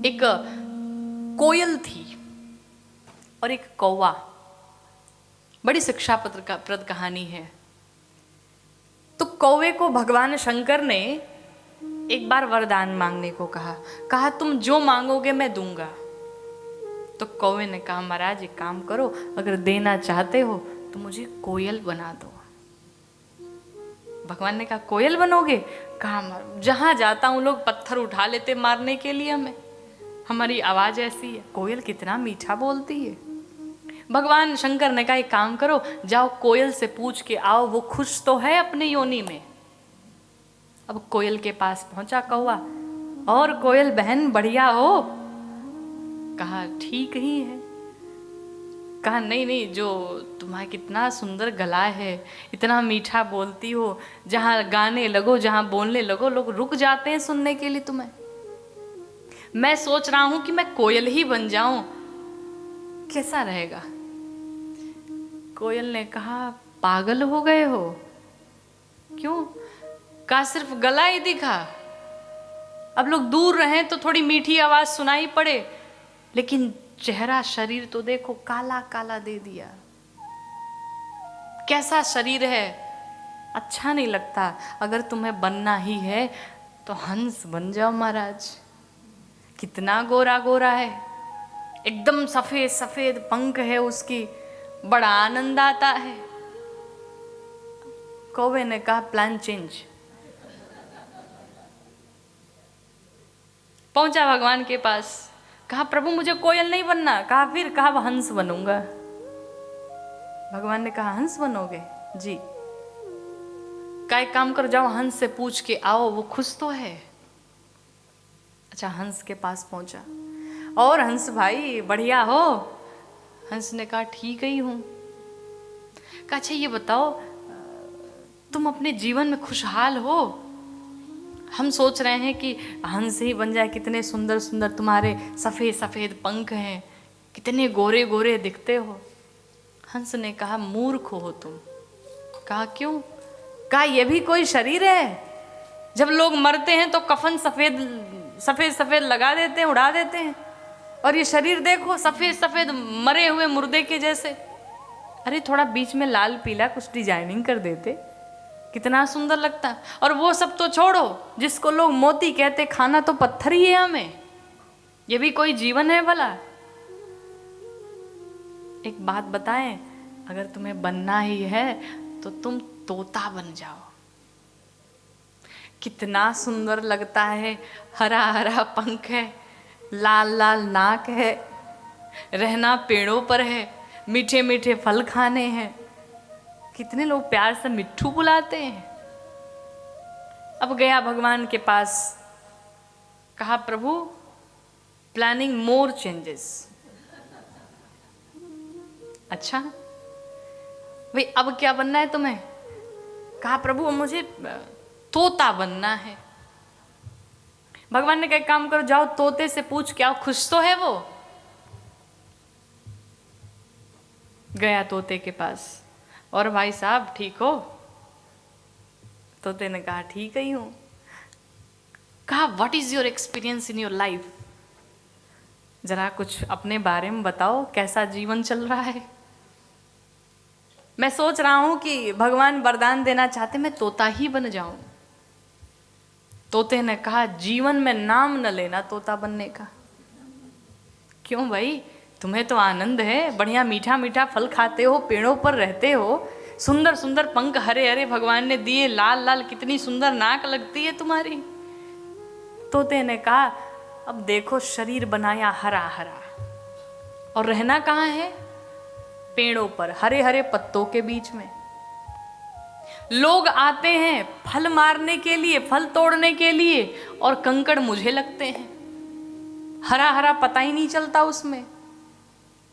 एक कोयल थी और एक कौवा। बड़ी शिक्षाप्रद कहानी है। तो कौवे को भगवान शंकर ने एक बार वरदान मांगने को कहा तुम जो मांगोगे मैं दूंगा। तो कौवे ने कहा महाराज एक काम करो, अगर देना चाहते हो तो मुझे कोयल बना दो। भगवान ने कहा कोयल बनोगे? कहा जहां जाता हूं लोग पत्थर उठा लेते मारने के लिए हमें, हमारी आवाज ऐसी है। कोयल कितना मीठा बोलती है। भगवान शंकर ने कहा एक काम करो, जाओ कोयल से पूछ के आओ वो खुश तो है अपने योनि में। अब कोयल के पास पहुंचा कौवा, और कोयल बहन बढ़िया हो? कहा ठीक ही है। कहा नहीं, जो तुम्हारा कितना सुंदर गला है, इतना मीठा बोलती हो, जहां गाने लगो जहां बोलने लगो लोग रुक जाते हैं सुनने के लिए तुम्हें। मैं सोच रहा हूं कि मैं कोयल ही बन जाऊं, कैसा रहेगा? कोयल ने कहा पागल हो गए हो? क्यों? कहा सिर्फ गला ही दिखा, अब लोग दूर रहें तो थोड़ी मीठी आवाज सुनाई पड़े, लेकिन चेहरा शरीर तो देखो काला काला दे दिया। कैसा शरीर है, अच्छा नहीं लगता। अगर तुम्हें बनना ही है तो हंस बन जाओ महाराज। कितना गोरा गोरा है, एकदम सफेद सफेद पंख है उसकी, बड़ा आनंद आता है। कौवे ने कहा प्लान चेंज। पहुंचा भगवान के पास, कहा प्रभु मुझे कोयल नहीं बनना। कहा फिर? कहा वह हंस बनूंगा। भगवान ने कहा हंस बनोगे? जी। का एक काम करो, जाओ हंस से पूछ के आओ वो खुश तो है। अच्छा, हंस के पास पहुंचा, और हंस भाई बढ़िया हो? हंस ने कहा ठीक ही हूं। कहा अच्छा ये बताओ तुम अपने जीवन में खुशहाल हो? हम सोच रहे हैं कि हंस ही बन जाए। कितने सुंदर सुंदर तुम्हारे सफेद सफेद पंख हैं, कितने गोरे गोरे दिखते हो। हंस ने कहा मूर्ख हो तुम। कहा क्यों? कहा ये भी कोई शरीर है? जब लोग मरते हैं तो कफन सफेद सफेद सफेद लगा देते हैं, उड़ा देते हैं, और ये शरीर देखो सफेद सफेद मरे हुए मुर्दे के जैसे। अरे थोड़ा बीच में लाल पीला कुछ डिजाइनिंग कर देते, कितना सुंदर लगता। और वो सब तो छोड़ो, जिसको लोग मोती कहते, खाना तो पत्थर ही है हमें, ये भी कोई जीवन है भला? एक बात बताएं, अगर तुम्हें बनना ही है तो तुम तोता बन जाओ। कितना सुंदर लगता है, हरा हरा पंख है, लाल लाल नाक है, रहना पेड़ों पर है, मीठे मीठे फल खाने हैं। कितने लोग प्यार से मिट्ठू बुलाते हैं। अब गया भगवान के पास, कहा प्रभु प्लानिंग मोर चेंजेस। अच्छा भाई अब क्या बनना है तुम्हें? कहा प्रभु मुझे तोता बनना है। भगवान ने कहा काम करो, जाओ तोते से पूछ के आओ खुश तो है वो। गया तोते के पास, और भाई साहब ठीक हो? तोते ने कहा ठीक ही हूं। कहा what is your experience in your life? जरा कुछ अपने बारे में बताओ, कैसा जीवन चल रहा है। मैं सोच रहा हूं कि भगवान वरदान देना चाहते मैं तोता ही बन जाऊं। तोते ने कहा जीवन में नाम न लेना तोता बनने का। क्यों भाई, तुम्हें तो आनंद है, बढ़िया मीठा मीठा फल खाते हो, पेड़ों पर रहते हो, सुंदर सुंदर पंख हरे हरे भगवान ने दिए, लाल लाल कितनी सुंदर नाक लगती है तुम्हारी। तोते ने कहा अब देखो शरीर बनाया हरा हरा, और रहना कहाँ है? पेड़ों पर, हरे हरे पत्तों के बीच में। लोग आते हैं फल मारने के लिए, फल तोड़ने के लिए, और कंकड़ मुझे लगते हैं। हरा हरा पता ही नहीं चलता उसमें।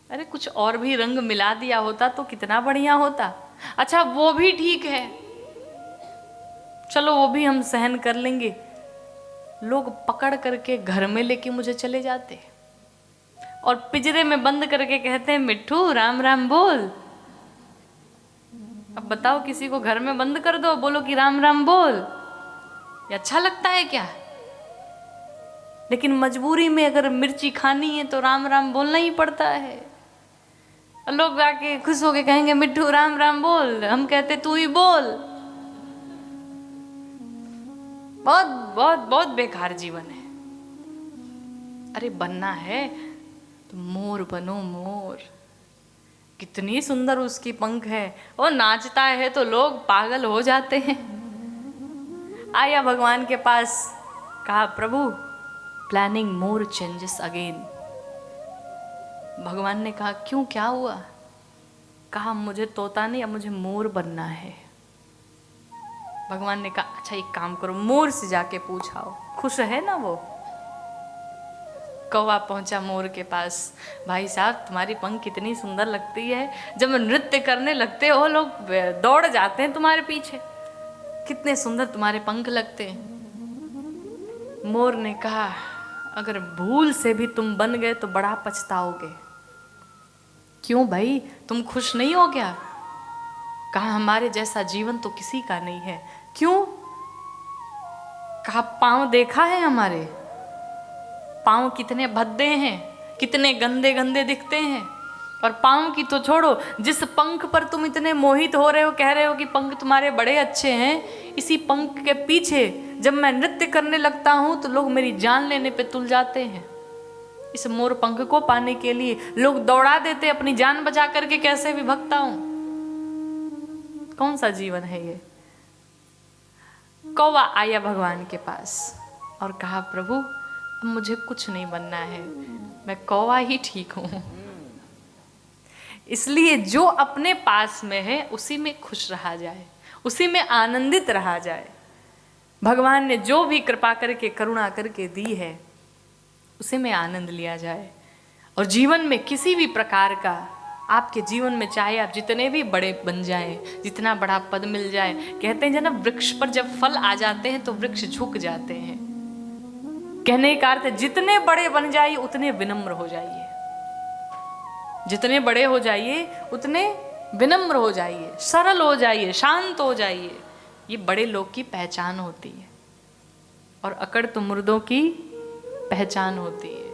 अरे कुछ और भी रंग मिला दिया होता तो कितना बढ़िया होता। अच्छा वो भी ठीक है, चलो वो भी हम सहन कर लेंगे। लोग पकड़ करके घर में लेके मुझे चले जाते और पिंजरे में बंद करके कहते हैं मिट्ठू राम राम बोल। अब बताओ किसी को घर में बंद कर दो, बोलो कि राम राम बोल, ये अच्छा लगता है क्या? लेकिन मजबूरी में अगर मिर्ची खानी है तो राम राम बोलना ही पड़ता है। लोग आके खुश होके कहेंगे मिट्टू राम राम बोल, हम कहते तू ही बोल। बहुत बहुत बहुत बेकार जीवन है। अरे बनना है तो मोर बनो, मोर। कितनी सुंदर उसकी पंख है, वो नाचता है तो लोग पागल हो जाते हैं। आया भगवान के पास, कहा प्रभु प्लानिंग मोर चेंजेस अगेन। भगवान ने कहा क्यों, क्या हुआ? कहा मुझे तोता नहीं, अब मुझे मोर बनना है। भगवान ने कहा अच्छा एक काम करो, मोर से जाके पूछाओ, खुश है ना वो। कौवा पहुंचा मोर के पास, भाई साहब तुम्हारी पंख कितनी सुंदर लगती है, जब नृत्य करने लगते हो लोग दौड़ जाते हैं तुम्हारे पीछे, कितने सुंदर तुम्हारे पंख लगते हैं। मोर ने कहा अगर भूल से भी तुम बन गए तो बड़ा पछताओगे। क्यों भाई, तुम खुश नहीं हो क्या? कहा हमारे जैसा जीवन तो किसी का नहीं है। क्यों? कहा पांव देखा है हमारे, पांव कितने भद्दे हैं, कितने गंदे गंदे दिखते हैं। और पांव की तो छोड़ो, जिस पंख पर तुम इतने मोहित हो रहे हो, कह रहे हो कि पंख तुम्हारे बड़े अच्छे हैं, इसी पंख के पीछे जब मैं नृत्य करने लगता हूं तो लोग मेरी जान लेने पे तुल जाते हैं। इस मोर पंख को पाने के लिए लोग दौड़ा देते अपनी जान बचा करके, कैसे भी भगता हूं। कौन सा जीवन है ये? कौवा आया भगवान के पास और कहा प्रभु अब मुझे कुछ नहीं बनना है, मैं कौवा ही ठीक हूं। इसलिए जो अपने पास में है उसी में खुश रहा जाए, उसी में आनंदित रहा जाए। भगवान ने जो भी कृपा करके करुणा करके दी है उसी में आनंद लिया जाए। और जीवन में किसी भी प्रकार का आपके जीवन में चाहे आप जितने भी बड़े बन जाएं, जितना बड़ा पद मिल जाए, कहते हैं जब वृक्ष पर जब फल आ जाते हैं तो वृक्ष झुक जाते हैं। कहने का अर्थ जितने बड़े बन जाइए उतने विनम्र हो जाइए, जितने बड़े हो जाइए उतने विनम्र हो जाइए, सरल हो जाइए, शांत हो जाइए। ये बड़े लोग की पहचान होती है और अकड़ तो मुर्दों की पहचान होती है।